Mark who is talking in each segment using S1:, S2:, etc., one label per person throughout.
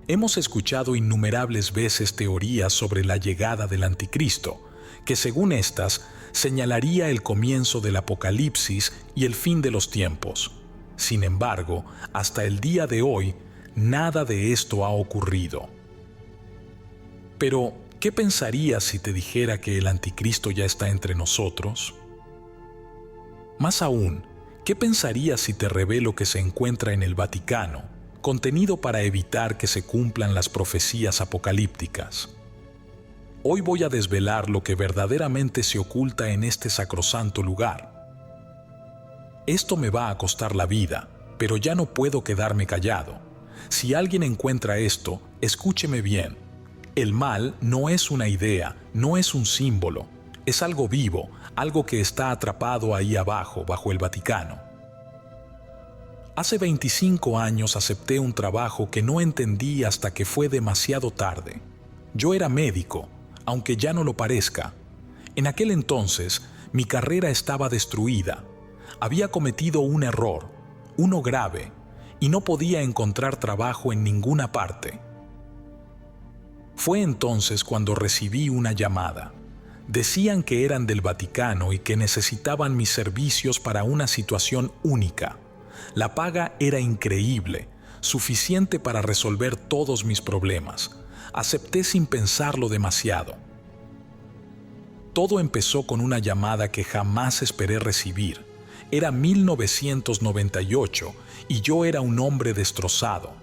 S1: Hemos escuchado innumerables veces teorías sobre la llegada del Anticristo, que según estas señalaría el comienzo del Apocalipsis y el fin de los tiempos. Sin embargo, hasta el día de hoy, nada de esto ha ocurrido. Pero, ¿qué pensarías si te dijera que el Anticristo ya está entre nosotros? Más aún, ¿qué pensarías si te revelo que se encuentra en el Vaticano, contenido para evitar que se cumplan las profecías apocalípticas? Hoy voy a desvelar lo que verdaderamente se oculta en este sacrosanto lugar. Esto me va a costar la vida, pero ya no puedo quedarme callado. Si alguien encuentra esto, escúcheme bien. El mal no es una idea, no es un símbolo, es algo vivo, algo que está atrapado ahí abajo, bajo el Vaticano. Hace 25 años acepté un trabajo que no entendí hasta que fue demasiado tarde. Yo era médico, aunque ya no lo parezca. En aquel entonces, mi carrera estaba destruida. Había cometido un error, uno grave, y no podía encontrar trabajo en ninguna parte. Fue entonces cuando recibí una llamada. Decían que eran del Vaticano y que necesitaban mis servicios para una situación única. La paga era increíble, suficiente para resolver todos mis problemas. Acepté sin pensarlo demasiado. Todo empezó con una llamada que jamás esperé recibir. Era 1998 y yo era un hombre destrozado.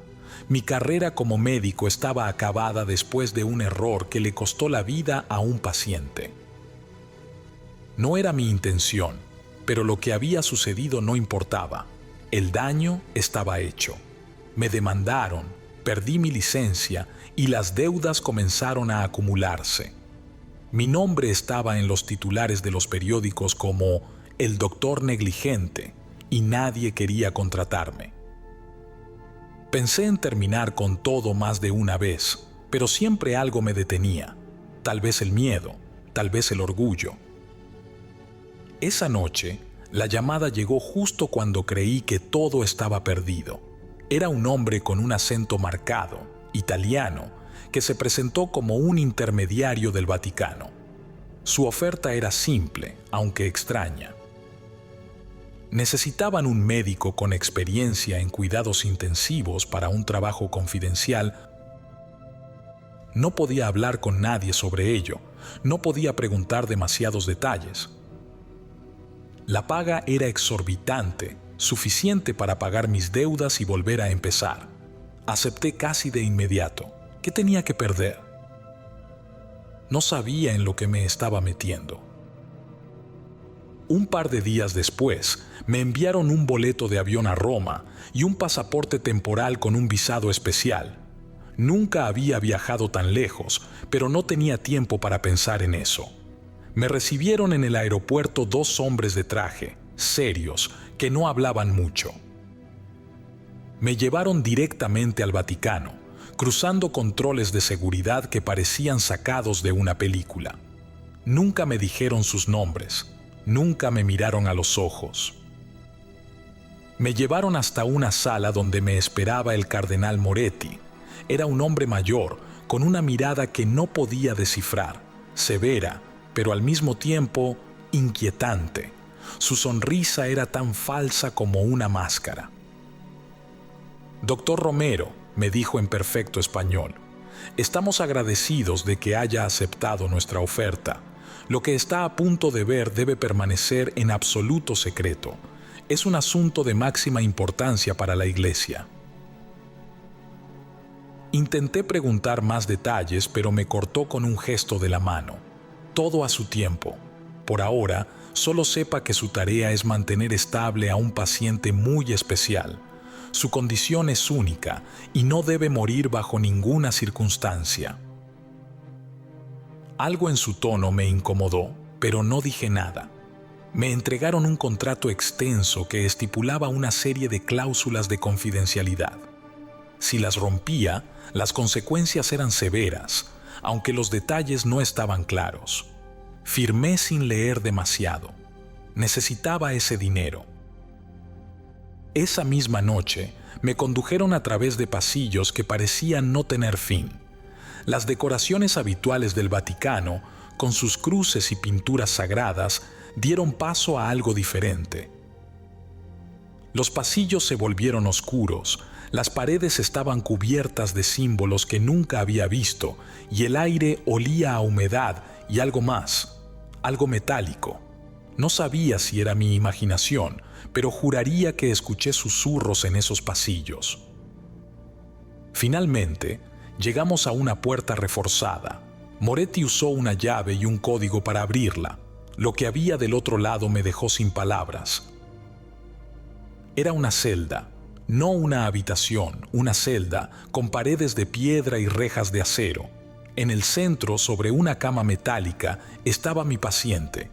S1: Mi carrera como médico estaba acabada después de un error que le costó la vida a un paciente. No era mi intención, pero lo que había sucedido no importaba. El daño estaba hecho. Me demandaron, perdí mi licencia y las deudas comenzaron a acumularse. Mi nombre estaba en los titulares de los periódicos como el doctor negligente y nadie quería contratarme. Pensé en terminar con todo más de una vez, pero siempre algo me detenía. Tal vez el miedo, tal vez el orgullo. Esa noche, la llamada llegó justo cuando creí que todo estaba perdido. Era un hombre con un acento marcado, italiano, que se presentó como un intermediario del Vaticano. Su oferta era simple, aunque extraña. Necesitaban un médico con experiencia en cuidados intensivos para un trabajo confidencial. No podía hablar con nadie sobre ello, no podía preguntar demasiados detalles. La paga era exorbitante, suficiente para pagar mis deudas y volver a empezar. Acepté casi de inmediato. ¿Qué tenía que perder? No sabía en lo que me estaba metiendo. Un par de días después, me enviaron un boleto de avión a Roma y un pasaporte temporal con un visado especial. Nunca había viajado tan lejos, pero no tenía tiempo para pensar en eso. Me recibieron en el aeropuerto dos hombres de traje, serios, que no hablaban mucho. Me llevaron directamente al Vaticano, cruzando controles de seguridad que parecían sacados de una película. Nunca me dijeron sus nombres. Nunca me miraron a los ojos. Me llevaron hasta una sala donde me esperaba el cardenal Moretti. Era un hombre mayor, con una mirada que no podía descifrar, severa, pero al mismo tiempo inquietante. Su sonrisa era tan falsa como una máscara. «Doctor Romero», me dijo en perfecto español, «estamos agradecidos de que haya aceptado nuestra oferta. Lo que está a punto de ver debe permanecer en absoluto secreto. Es un asunto de máxima importancia para la Iglesia». Intenté preguntar más detalles, pero me cortó con un gesto de la mano. Todo a su tiempo. Por ahora, solo sepa que su tarea es mantener estable a un paciente muy especial. Su condición es única y no debe morir bajo ninguna circunstancia. Algo en su tono me incomodó, pero no dije nada. Me entregaron un contrato extenso que estipulaba una serie de cláusulas de confidencialidad. Si las rompía, las consecuencias eran severas, aunque los detalles no estaban claros. Firmé sin leer demasiado. Necesitaba ese dinero. Esa misma noche, me condujeron a través de pasillos que parecían no tener fin. Las decoraciones habituales del Vaticano, con sus cruces y pinturas sagradas, dieron paso a algo diferente. Los pasillos se volvieron oscuros, las paredes estaban cubiertas de símbolos que nunca había visto y el aire olía a humedad y algo más, algo metálico. No sabía si era mi imaginación, pero juraría que escuché susurros en esos pasillos. Finalmente, llegamos a una puerta reforzada. Moretti usó una llave y un código para abrirla. Lo que había del otro lado me dejó sin palabras. Era una celda, no una habitación, una celda con paredes de piedra y rejas de acero. En el centro, sobre una cama metálica, estaba mi paciente.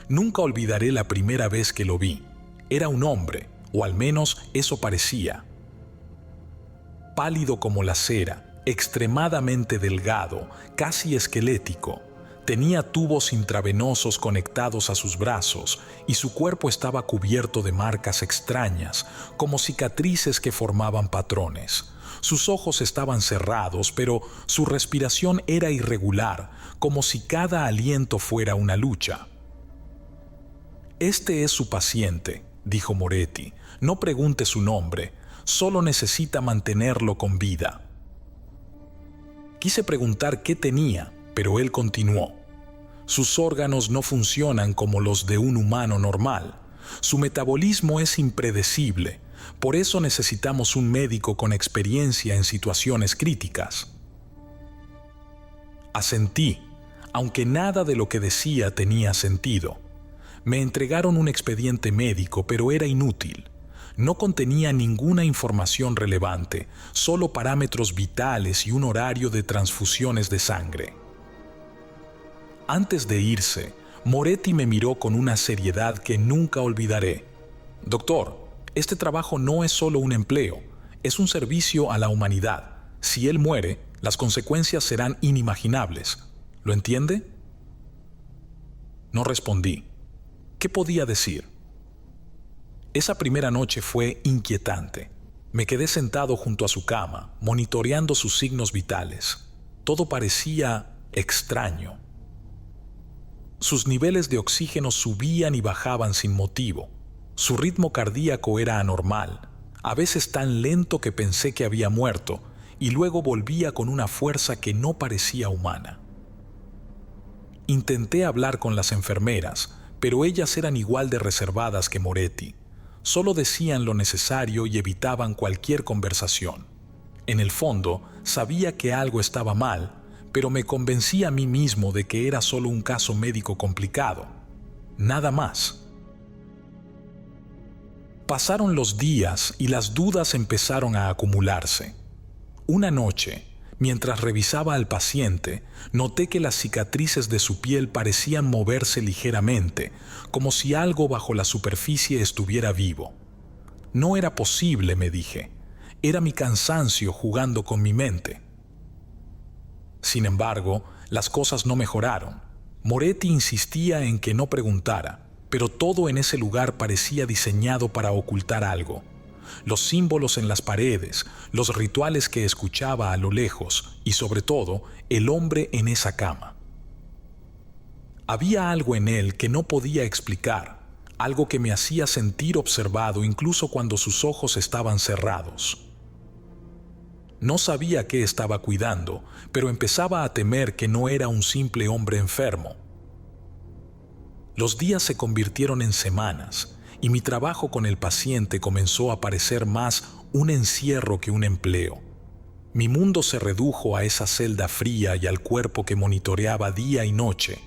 S1: Nunca olvidaré la primera vez que lo vi. Era un hombre, o al menos eso parecía. Pálido como la cera, extremadamente delgado, casi esquelético. Tenía tubos intravenosos conectados a sus brazos y su cuerpo estaba cubierto de marcas extrañas, como cicatrices que formaban patrones. Sus ojos estaban cerrados, pero su respiración era irregular, como si cada aliento fuera una lucha. «Este es su paciente», dijo Moretti. «No pregunte su nombre, solo necesita mantenerlo con vida». Quise preguntar qué tenía, pero él continuó. Sus órganos no funcionan como los de un humano normal. Su metabolismo es impredecible. Por eso necesitamos un médico con experiencia en situaciones críticas. Asentí, aunque nada de lo que decía tenía sentido. Me entregaron un expediente médico, pero era inútil. No contenía ninguna información relevante, solo parámetros vitales y un horario de transfusiones de sangre. Antes de irse, Moretti me miró con una seriedad que nunca olvidaré. «Doctor, este trabajo no es solo un empleo, es un servicio a la humanidad. Si él muere, las consecuencias serán inimaginables. ¿Lo entiende?» No respondí. ¿Qué podía decir? Esa primera noche fue inquietante. Me quedé sentado junto a su cama, monitoreando sus signos vitales. Todo parecía extraño. Sus niveles de oxígeno subían y bajaban sin motivo. Su ritmo cardíaco era anormal, a veces tan lento que pensé que había muerto, y luego volvía con una fuerza que no parecía humana. Intenté hablar con las enfermeras, pero ellas eran igual de reservadas que Moretti. Solo decían lo necesario y evitaban cualquier conversación. En el fondo, sabía que algo estaba mal, pero me convencí a mí mismo de que era solo un caso médico complicado. Nada más. Pasaron los días y las dudas empezaron a acumularse. Una noche, mientras revisaba al paciente, noté que las cicatrices de su piel parecían moverse ligeramente, como si algo bajo la superficie estuviera vivo. No era posible, me dije. Era mi cansancio jugando con mi mente. Sin embargo, las cosas no mejoraron. Moretti insistía en que no preguntara, pero todo en ese lugar parecía diseñado para ocultar algo. Los símbolos en las paredes, los rituales que escuchaba a lo lejos y, sobre todo, el hombre en esa cama. Había algo en él que no podía explicar, algo que me hacía sentir observado incluso cuando sus ojos estaban cerrados. No sabía qué estaba cuidando, pero empezaba a temer que no era un simple hombre enfermo. Los días se convirtieron en semanas y mi trabajo con el paciente comenzó a parecer más un encierro que un empleo. Mi mundo se redujo a esa celda fría y al cuerpo que monitoreaba día y noche.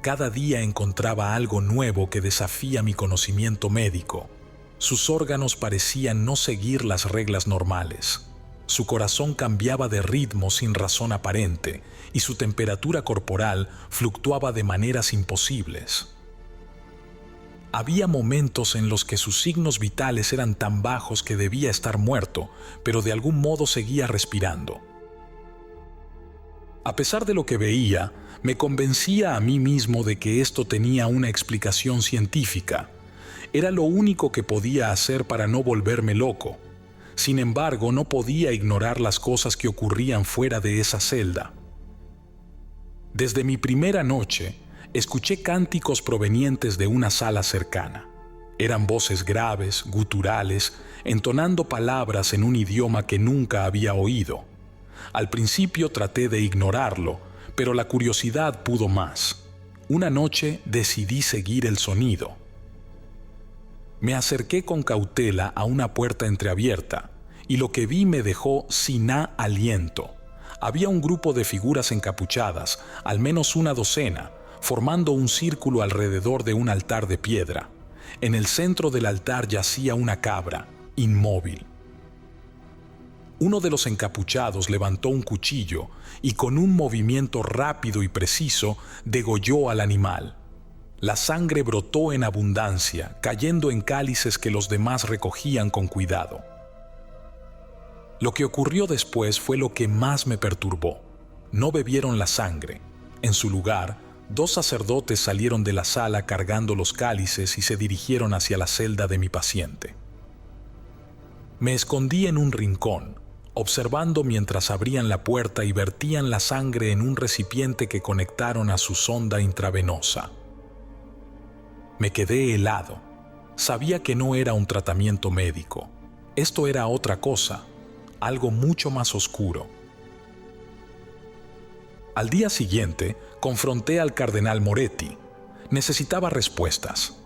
S1: Cada día encontraba algo nuevo que desafía mi conocimiento médico. Sus órganos parecían no seguir las reglas normales. Su corazón cambiaba de ritmo sin razón aparente y su temperatura corporal fluctuaba de maneras imposibles. Había momentos en los que sus signos vitales eran tan bajos que debía estar muerto, pero de algún modo seguía respirando. A pesar de lo que veía, me convencía a mí mismo de que esto tenía una explicación científica. Era lo único que podía hacer para no volverme loco. Sin embargo, no podía ignorar las cosas que ocurrían fuera de esa celda. Desde mi primera noche, escuché cánticos provenientes de una sala cercana. Eran voces graves, guturales, entonando palabras en un idioma que nunca había oído. Al principio traté de ignorarlo, pero la curiosidad pudo más. Una noche decidí seguir el sonido. Me acerqué con cautela a una puerta entreabierta, y lo que vi me dejó sin aliento. Había un grupo de figuras encapuchadas, al menos una docena, formando un círculo alrededor de un altar de piedra. En el centro del altar yacía una cabra, inmóvil. Uno de los encapuchados levantó un cuchillo y con un movimiento rápido y preciso degolló al animal. La sangre brotó en abundancia, cayendo en cálices que los demás recogían con cuidado. Lo que ocurrió después fue lo que más me perturbó. No bebieron la sangre. En su lugar, 2 sacerdotes salieron de la sala cargando los cálices y se dirigieron hacia la celda de mi paciente. Me escondí en un rincón, observando mientras abrían la puerta y vertían la sangre en un recipiente que conectaron a su sonda intravenosa. Me quedé helado. Sabía que no era un tratamiento médico. Esto era otra cosa, algo mucho más oscuro. Al día siguiente, confronté al cardenal Moretti. Necesitaba respuestas.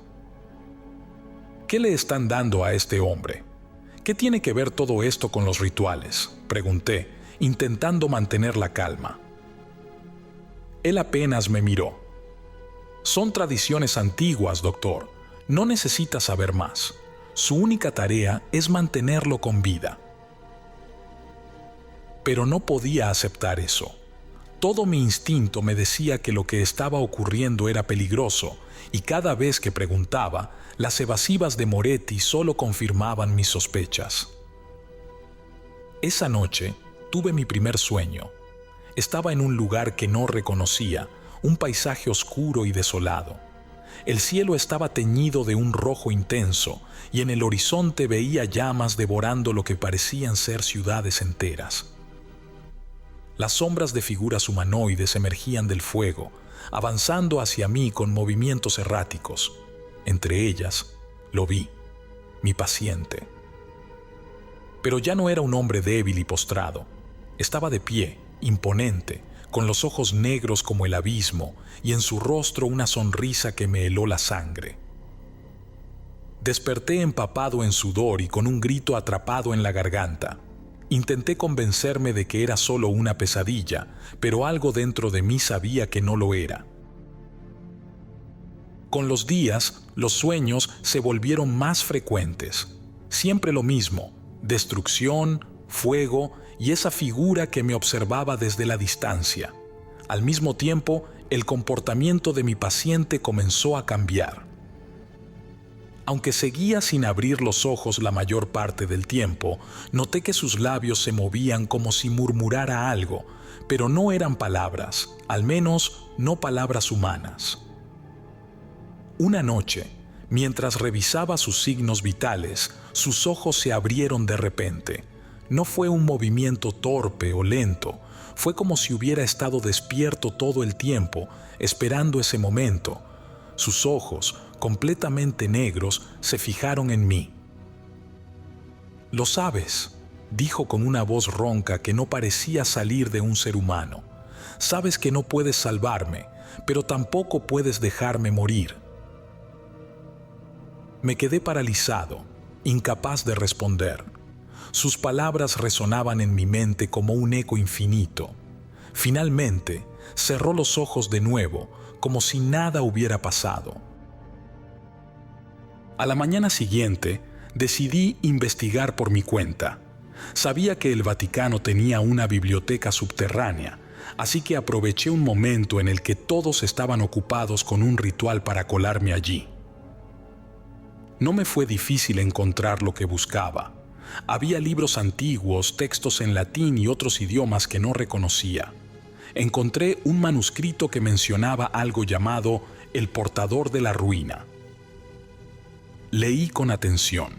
S1: ¿Qué le están dando a este hombre? ¿Qué tiene que ver todo esto con los rituales?, pregunté, intentando mantener la calma. Él apenas me miró. Son tradiciones antiguas, doctor. No necesita saber más. Su única tarea es mantenerlo con vida. Pero no podía aceptar eso. Todo mi instinto me decía que lo que estaba ocurriendo era peligroso, y cada vez que preguntaba, las evasivas de Moretti solo confirmaban mis sospechas. Esa noche tuve mi primer sueño. Estaba en un lugar que no reconocía, un paisaje oscuro y desolado. El cielo estaba teñido de un rojo intenso, y en el horizonte veía llamas devorando lo que parecían ser ciudades enteras. Las sombras de figuras humanoides emergían del fuego, avanzando hacia mí con movimientos erráticos. Entre ellas, lo vi, mi paciente. Pero ya no era un hombre débil y postrado. Estaba de pie, imponente, con los ojos negros como el abismo y en su rostro una sonrisa que me heló la sangre. Desperté empapado en sudor y con un grito atrapado en la garganta. Intenté convencerme de que era solo una pesadilla, pero algo dentro de mí sabía que no lo era. Con los días, los sueños se volvieron más frecuentes. Siempre lo mismo: destrucción, fuego y esa figura que me observaba desde la distancia. Al mismo tiempo, el comportamiento de mi paciente comenzó a cambiar. Aunque seguía sin abrir los ojos la mayor parte del tiempo, noté que sus labios se movían como si murmurara algo, pero no eran palabras, al menos no palabras humanas. Una noche, mientras revisaba sus signos vitales, sus ojos se abrieron de repente. No fue un movimiento torpe o lento, fue como si hubiera estado despierto todo el tiempo, esperando ese momento. Sus ojos, completamente negros, se fijaron en mí. «Lo sabes», dijo con una voz ronca que no parecía salir de un ser humano. «Sabes que no puedes salvarme, pero tampoco puedes dejarme morir». Me quedé paralizado, incapaz de responder. Sus palabras resonaban en mi mente como un eco infinito. Finalmente, cerró los ojos de nuevo, como si nada hubiera pasado. A la mañana siguiente, decidí investigar por mi cuenta. Sabía que el Vaticano tenía una biblioteca subterránea, así que aproveché un momento en el que todos estaban ocupados con un ritual para colarme allí. No me fue difícil encontrar lo que buscaba. Había libros antiguos, textos en latín y otros idiomas que no reconocía. Encontré un manuscrito que mencionaba algo llamado el portador de la ruina. Leí con atención.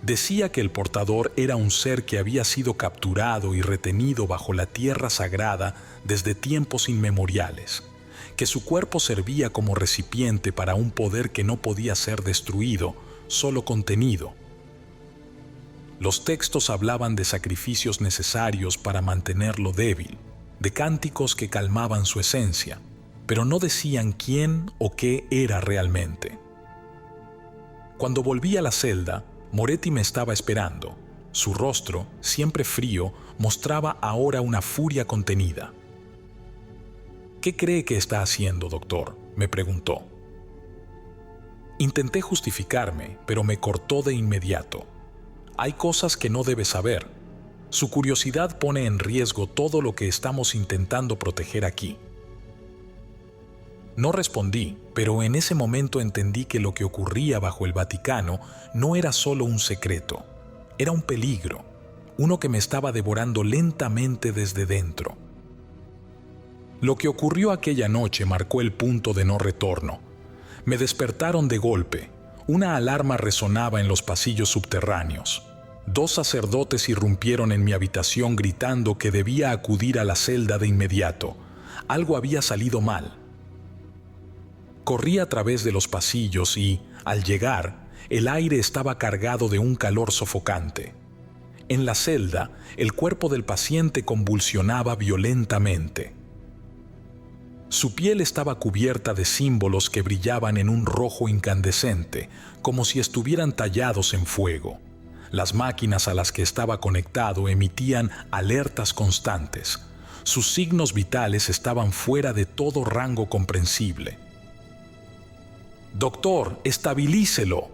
S1: Decía que el portador era un ser que había sido capturado y retenido bajo la tierra sagrada desde tiempos inmemoriales, que su cuerpo servía como recipiente para un poder que no podía ser destruido, solo contenido. Los textos hablaban de sacrificios necesarios para mantenerlo débil, de cánticos que calmaban su esencia, pero no decían quién o qué era realmente. Cuando volví a la celda, Moretti me estaba esperando. Su rostro, siempre frío, mostraba ahora una furia contenida. «¿Qué cree que está haciendo, doctor?», me preguntó. Intenté justificarme, pero me cortó de inmediato. «Hay cosas que no debe saber. Su curiosidad pone en riesgo todo lo que estamos intentando proteger aquí». No respondí, pero en ese momento entendí que lo que ocurría bajo el Vaticano no era solo un secreto, era un peligro, uno que me estaba devorando lentamente desde dentro. Lo que ocurrió aquella noche marcó el punto de no retorno. Me despertaron de golpe. Una alarma resonaba en los pasillos subterráneos. 2 sacerdotes irrumpieron en mi habitación gritando que debía acudir a la celda de inmediato. Algo había salido mal. Corrí a través de los pasillos y, al llegar, el aire estaba cargado de un calor sofocante. En la celda, el cuerpo del paciente convulsionaba violentamente. Su piel estaba cubierta de símbolos que brillaban en un rojo incandescente, como si estuvieran tallados en fuego. Las máquinas a las que estaba conectado emitían alertas constantes. Sus signos vitales estaban fuera de todo rango comprensible. «Doctor, estabilícelo»,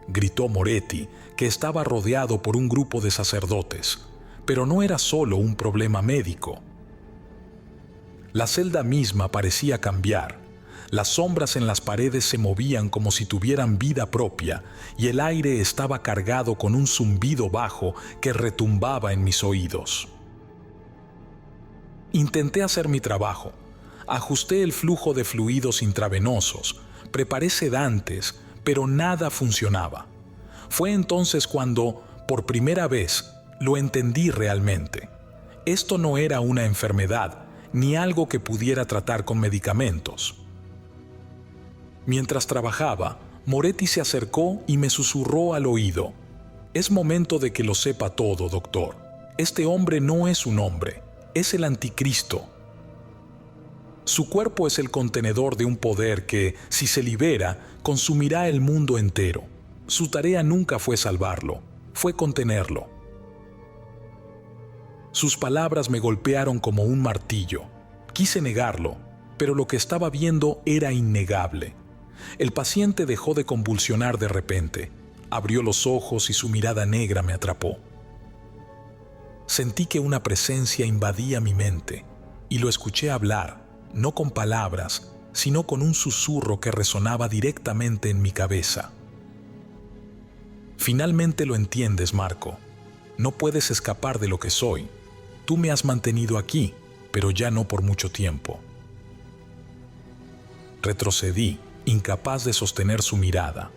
S1: gritó Moretti, que estaba rodeado por un grupo de sacerdotes. Pero no era solo un problema médico. La celda misma parecía cambiar. Las sombras en las paredes se movían como si tuvieran vida propia, y el aire estaba cargado con un zumbido bajo que retumbaba en mis oídos. Intenté hacer mi trabajo. Ajusté el flujo de fluidos intravenosos, preparé sedantes, pero nada funcionaba. Fue entonces cuando, por primera vez, lo entendí realmente. Esto no era una enfermedad, ni algo que pudiera tratar con medicamentos. Mientras trabajaba, Moretti se acercó y me susurró al oído: «Es momento de que lo sepa todo, doctor. Este hombre no es un hombre, es el anticristo. Su cuerpo es el contenedor de un poder que, si se libera, consumirá el mundo entero. Su tarea nunca fue salvarlo, fue contenerlo». Sus palabras me golpearon como un martillo. Quise negarlo, pero lo que estaba viendo era innegable. El paciente dejó de convulsionar de repente. Abrió los ojos y su mirada negra me atrapó. Sentí que una presencia invadía mi mente y lo escuché hablar, no con palabras, sino con un susurro que resonaba directamente en mi cabeza. «Finalmente lo entiendes, Marco. No puedes escapar de lo que soy. Tú me has mantenido aquí, pero ya no por mucho tiempo». Retrocedí, incapaz de sostener su mirada.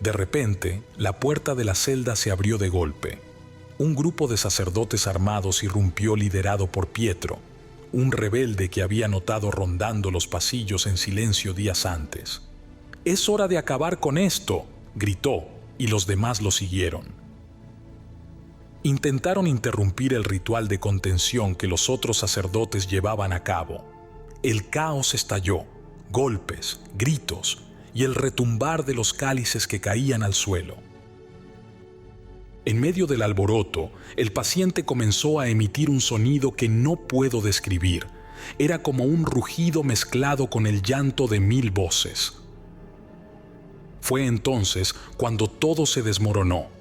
S1: De repente, la puerta de la celda se abrió de golpe. Un grupo de sacerdotes armados irrumpió liderado por Pietro, un rebelde que había notado rondando los pasillos en silencio días antes. «Es hora de acabar con esto», gritó, y los demás lo siguieron. Intentaron interrumpir el ritual de contención que los otros sacerdotes llevaban a cabo. El caos estalló, golpes, gritos y el retumbar de los cálices que caían al suelo. En medio del alboroto, el paciente comenzó a emitir un sonido que no puedo describir. Era como un rugido mezclado con el llanto de 1000 voces. Fue entonces cuando todo se desmoronó.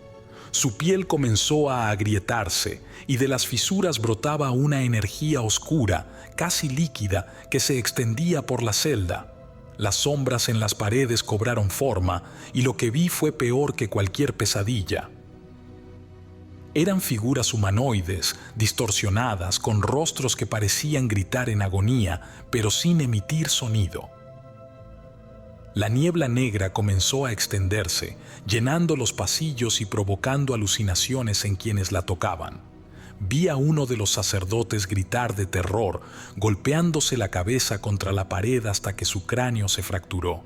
S1: Su piel comenzó a agrietarse y de las fisuras brotaba una energía oscura, casi líquida, que se extendía por la celda. Las sombras en las paredes cobraron forma y lo que vi fue peor que cualquier pesadilla. Eran figuras humanoides, distorsionadas, con rostros que parecían gritar en agonía, pero sin emitir sonido. La niebla negra comenzó a extenderse, llenando los pasillos y provocando alucinaciones en quienes la tocaban. Vi a uno de los sacerdotes gritar de terror, golpeándose la cabeza contra la pared hasta que su cráneo se fracturó.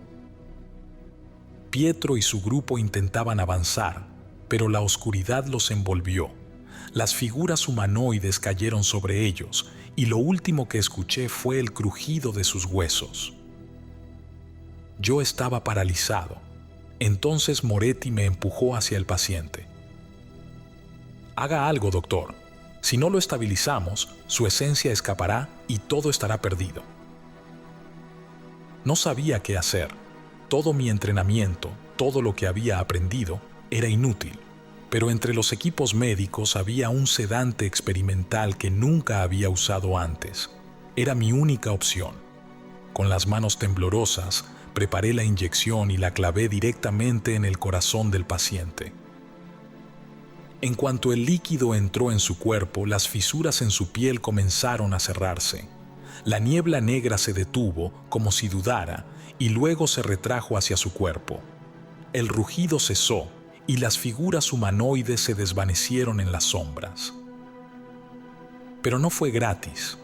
S1: Pietro y su grupo intentaban avanzar, pero la oscuridad los envolvió. Las figuras humanoides cayeron sobre ellos, y lo último que escuché fue el crujido de sus huesos. Yo estaba paralizado. Entonces Moretti me empujó hacia el paciente. «Haga algo, doctor. Si no lo estabilizamos, su esencia escapará y todo estará perdido». No sabía qué hacer. Todo mi entrenamiento, todo lo que había aprendido, era inútil. Pero entre los equipos médicos había un sedante experimental que nunca había usado antes. Era mi única opción. Con las manos temblorosas, preparé la inyección y la clavé directamente en el corazón del paciente. En cuanto el líquido entró en su cuerpo, las fisuras en su piel comenzaron a cerrarse. La niebla negra se detuvo, como si dudara, y luego se retrajo hacia su cuerpo. El rugido cesó, y las figuras humanoides se desvanecieron en las sombras. Pero no fue gratis.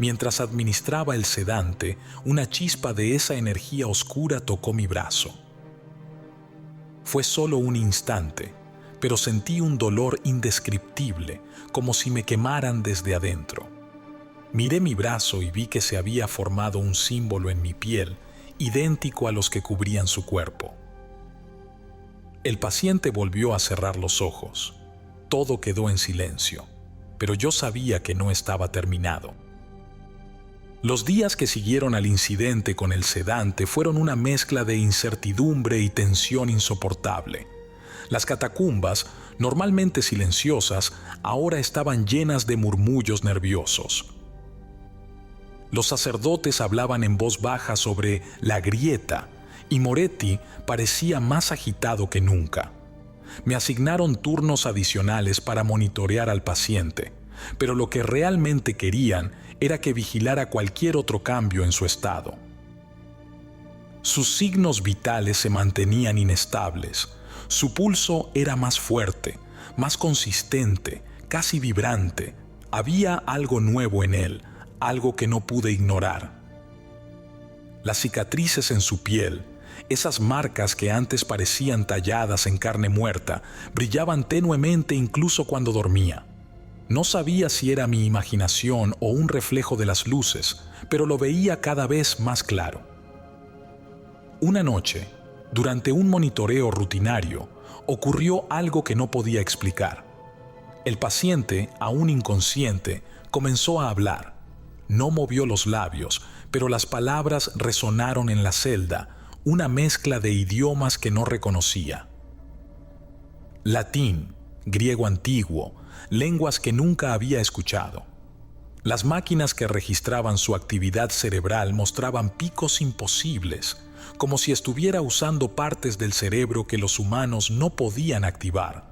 S1: Mientras administraba el sedante, una chispa de esa energía oscura tocó mi brazo. Fue solo un instante, pero sentí un dolor indescriptible, como si me quemaran desde adentro. Miré mi brazo y vi que se había formado un símbolo en mi piel, idéntico a los que cubrían su cuerpo. El paciente volvió a cerrar los ojos. Todo quedó en silencio, pero yo sabía que no estaba terminado. Los días que siguieron al incidente con el sedante fueron una mezcla de incertidumbre y tensión insoportable. Las catacumbas, normalmente silenciosas, ahora estaban llenas de murmullos nerviosos. Los sacerdotes hablaban en voz baja sobre la grieta, y Moretti parecía más agitado que nunca. Me asignaron turnos adicionales para monitorear al paciente, pero lo que realmente querían era que vigilara cualquier otro cambio en su estado. Sus signos vitales se mantenían inestables. Su pulso era más fuerte, más consistente, casi vibrante. Había algo nuevo en él, algo que no pude ignorar. Las cicatrices en su piel, esas marcas que antes parecían talladas en carne muerta, brillaban tenuemente incluso cuando dormía. No sabía si era mi imaginación o un reflejo de las luces, pero lo veía cada vez más claro. Una noche, durante un monitoreo rutinario, ocurrió algo que no podía explicar. El paciente, aún inconsciente, comenzó a hablar. No movió los labios, pero las palabras resonaron en la celda, una mezcla de idiomas que no reconocía. Latín, griego antiguo, lenguas que nunca había escuchado. Las máquinas que registraban su actividad cerebral mostraban picos imposibles, como si estuviera usando partes del cerebro que los humanos no podían activar.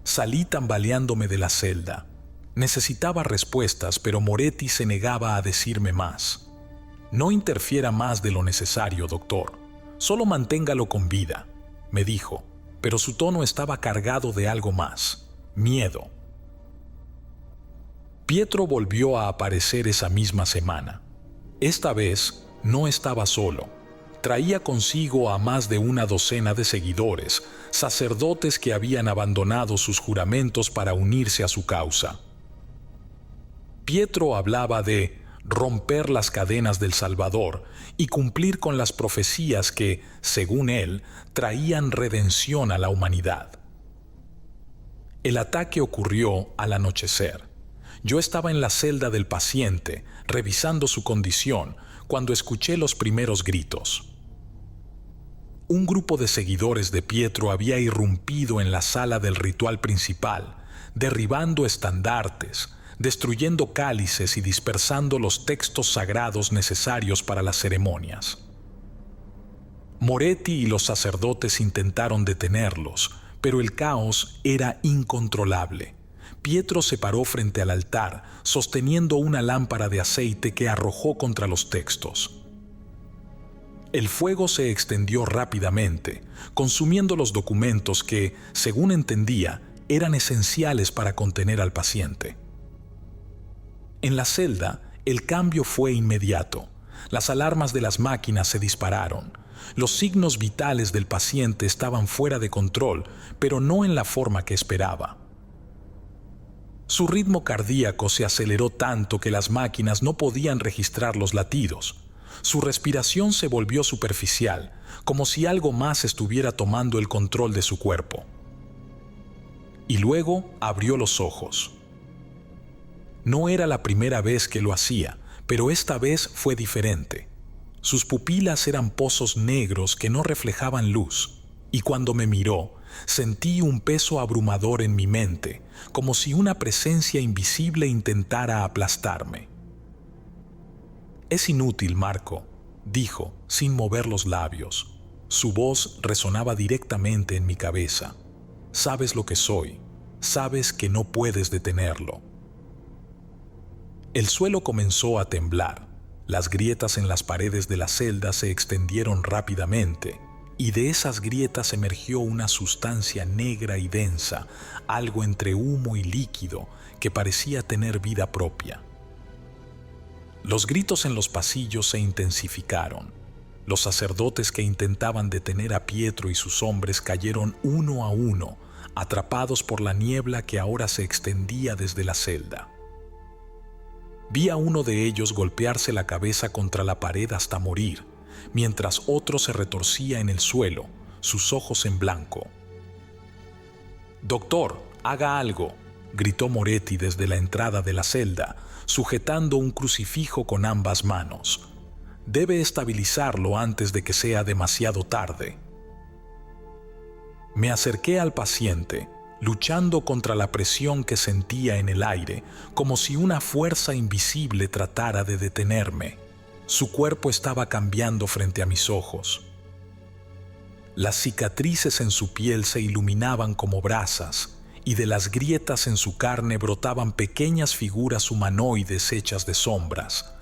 S1: Salí tambaleándome de la celda. Necesitaba respuestas, pero Moretti se negaba a decirme más. «No interfiera más de lo necesario, doctor. Solo manténgalo con vida», me dijo, pero su tono estaba cargado de algo más: miedo. Pietro volvió a aparecer esa misma semana. Esta vez no estaba solo. Traía consigo a más de una docena de seguidores, sacerdotes que habían abandonado sus juramentos para unirse a su causa. Pietro hablaba de romper las cadenas del Salvador y cumplir con las profecías que, según él, traían redención a la humanidad. El ataque ocurrió al anochecer. Yo estaba en la celda del paciente, revisando su condición, cuando escuché los primeros gritos. Un grupo de seguidores de Pietro había irrumpido en la sala del ritual principal, derribando estandartes, destruyendo cálices y dispersando los textos sagrados necesarios para las ceremonias. Moretti y los sacerdotes intentaron detenerlos, pero el caos era incontrolable. Pietro se paró frente al altar, sosteniendo una lámpara de aceite que arrojó contra los textos. El fuego se extendió rápidamente, consumiendo los documentos que, según entendía, eran esenciales para contener al paciente. En la celda, el cambio fue inmediato. Las alarmas de las máquinas se dispararon. Los signos vitales del paciente estaban fuera de control, pero no en la forma que esperaba. Su ritmo cardíaco se aceleró tanto que las máquinas no podían registrar los latidos. Su respiración se volvió superficial, como si algo más estuviera tomando el control de su cuerpo. Y luego abrió los ojos. No era la primera vez que lo hacía, pero esta vez fue diferente. Sus pupilas eran pozos negros que no reflejaban luz, y cuando me miró, sentí un peso abrumador en mi mente, como si una presencia invisible intentara aplastarme. «Es inútil, Marco», dijo, sin mover los labios. Su voz resonaba directamente en mi cabeza. «Sabes lo que soy. Sabes que no puedes detenerlo». El suelo comenzó a temblar. Las grietas en las paredes de la celda se extendieron rápidamente, y de esas grietas emergió una sustancia negra y densa, algo entre humo y líquido, que parecía tener vida propia. Los gritos en los pasillos se intensificaron. Los sacerdotes que intentaban detener a Pietro y sus hombres cayeron uno a uno, atrapados por la niebla que ahora se extendía desde la celda. Vi a uno de ellos golpearse la cabeza contra la pared hasta morir, mientras otro se retorcía en el suelo, sus ojos en blanco. «Doctor, haga algo», gritó Moretti desde la entrada de la celda, sujetando un crucifijo con ambas manos. «Debe estabilizarlo antes de que sea demasiado tarde». Me acerqué al paciente, luchando contra la presión que sentía en el aire, como si una fuerza invisible tratara de detenerme. Su cuerpo estaba cambiando frente a mis ojos. Las cicatrices en su piel se iluminaban como brasas, y de las grietas en su carne brotaban pequeñas figuras humanoides hechas de sombras.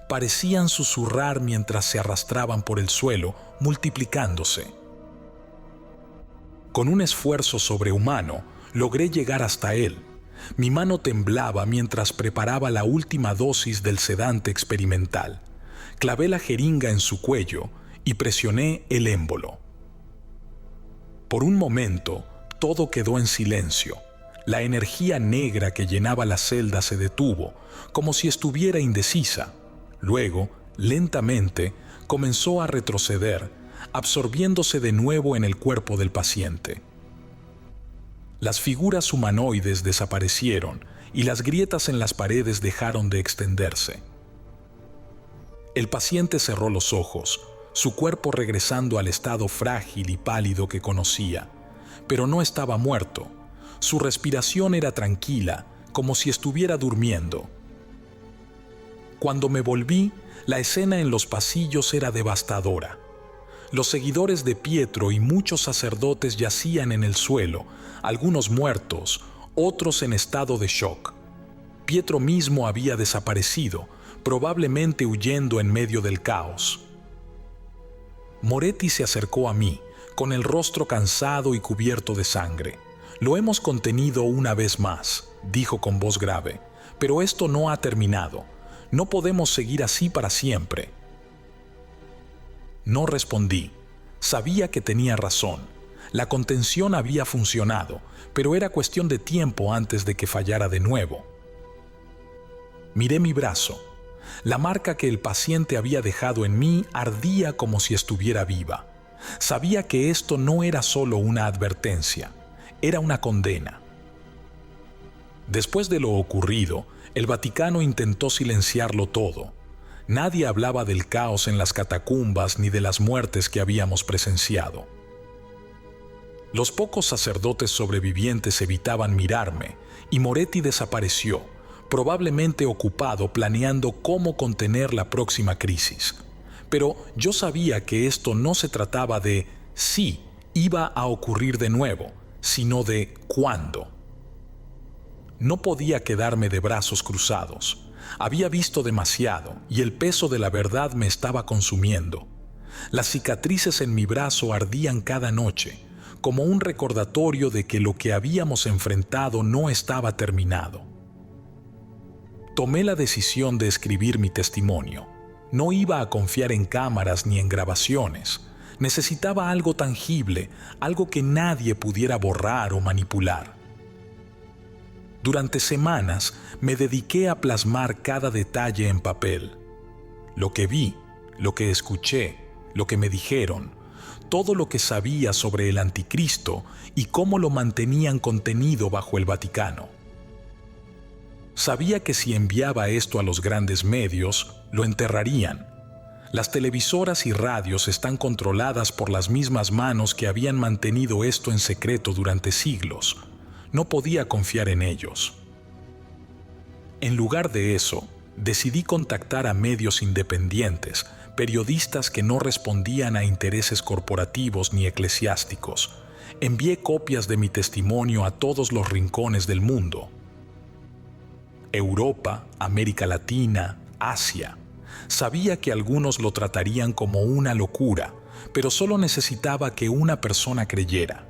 S1: Parecían susurrar mientras se arrastraban por el suelo, multiplicándose. Con un esfuerzo sobrehumano, logré llegar hasta él. Mi mano temblaba mientras preparaba la última dosis del sedante experimental. Clavé la jeringa en su cuello y presioné el émbolo. Por un momento, todo quedó en silencio. La energía negra que llenaba la celda se detuvo, como si estuviera indecisa. Luego, lentamente, comenzó a retroceder, absorbiéndose de nuevo en el cuerpo del paciente. Las figuras humanoides desaparecieron y las grietas en las paredes dejaron de extenderse. El paciente cerró los ojos, su cuerpo regresando al estado frágil y pálido que conocía, pero no estaba muerto. Su respiración era tranquila, como si estuviera durmiendo. Cuando me volví, la escena en los pasillos era devastadora. Los seguidores de Pietro y muchos sacerdotes yacían en el suelo, algunos muertos, otros en estado de shock. Pietro mismo había desaparecido, probablemente huyendo en medio del caos. Moretti se acercó a mí, con el rostro cansado y cubierto de sangre. «Lo hemos contenido una vez más», dijo con voz grave, «pero esto no ha terminado. No podemos seguir así para siempre». No respondí. Sabía que tenía razón. La contención había funcionado, pero era cuestión de tiempo antes de que fallara de nuevo. Miré mi brazo. La marca que el paciente había dejado en mí ardía como si estuviera viva. Sabía que esto no era solo una advertencia, era una condena. Después de lo ocurrido, el Vaticano intentó silenciarlo todo. Nadie hablaba del caos en las catacumbas ni de las muertes que habíamos presenciado. Los pocos sacerdotes sobrevivientes evitaban mirarme y Moretti desapareció, probablemente ocupado planeando cómo contener la próxima crisis. Pero yo sabía que esto no se trataba de si iba a ocurrir de nuevo, sino de cuándo. No podía quedarme de brazos cruzados. Había visto demasiado y el peso de la verdad me estaba consumiendo. Las cicatrices en mi brazo ardían cada noche, como un recordatorio de que lo que habíamos enfrentado no estaba terminado. Tomé la decisión de escribir mi testimonio. No iba a confiar en cámaras ni en grabaciones. Necesitaba algo tangible, algo que nadie pudiera borrar o manipular. Durante semanas me dediqué a plasmar cada detalle en papel. Lo que vi, lo que escuché, lo que me dijeron, todo lo que sabía sobre el Anticristo y cómo lo mantenían contenido bajo el Vaticano. Sabía que si enviaba esto a los grandes medios, lo enterrarían. Las televisoras y radios están controladas por las mismas manos que habían mantenido esto en secreto durante siglos. No podía confiar en ellos. En lugar de eso, decidí contactar a medios independientes, periodistas que no respondían a intereses corporativos ni eclesiásticos. Envié copias de mi testimonio a todos los rincones del mundo. Europa, América Latina, Asia. Sabía que algunos lo tratarían como una locura, pero solo necesitaba que una persona creyera.